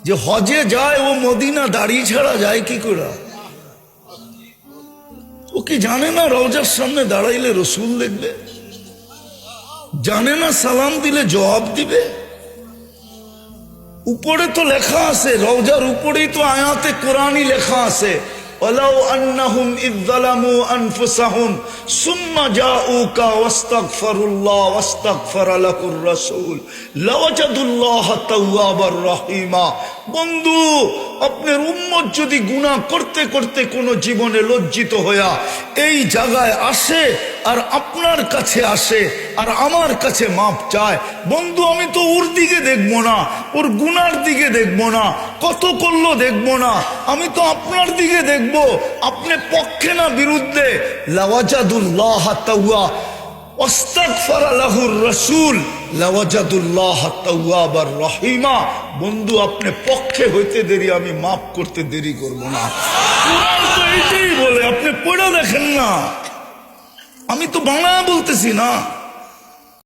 যে হজে যায় ও মদিনা দাড়ি ছাড়া যায় কি করে? ও কি জানে না রওজার সামনে দাঁড়াইলে রসুল দেখবে? জানে না সালাম দিলে জবাব দিবে? উপরে তো লেখা আছে, রওজার উপরেই তো আয়াতে কোরআনই লেখা আছে, ওয়ালাউ আন্নাহুম ইয যালামু আনফুসাহুম সুম্মা জাউকা ওয়াস্তাগফিরুল্লাহ ওয়াস্তাগফারা লাহুর রাসূল লাওয়াজাদুল্লাহ তাওয়াবার রহিমা। বন্ধু, আপনার উম্মত যদি গুনাহ করতে করতে কোনো জীবনে লজ্জিত হইয়া এই জায়গায় আসে আর আপনার কাছে আসে আর আমার কাছে মাপ চায়, বন্ধু আমি তো ওর দিকে দেখবো না, ওর গুনার দিকে দেখবো না, কত করলো দেখবো না, আমি তো আপনার দিকে দেখবো, আপনি পক্ষে না বিরুদ্ধে। লাওয়াজাদুল্লাহ তাওয়া ওয়াস্তাগফারা লাহুর রাসূল লাওয়াজাদুল্লাহ তাওয়াবার রহিমা। বন্ধু আপনি পক্ষে হইতে দেরি, আমি মাফ করতে দেরি করব না। কোরআন তো এইটাই বলে, আপনি পড়ে দেখেন না, আমি তো বাংলা বলতেছি না।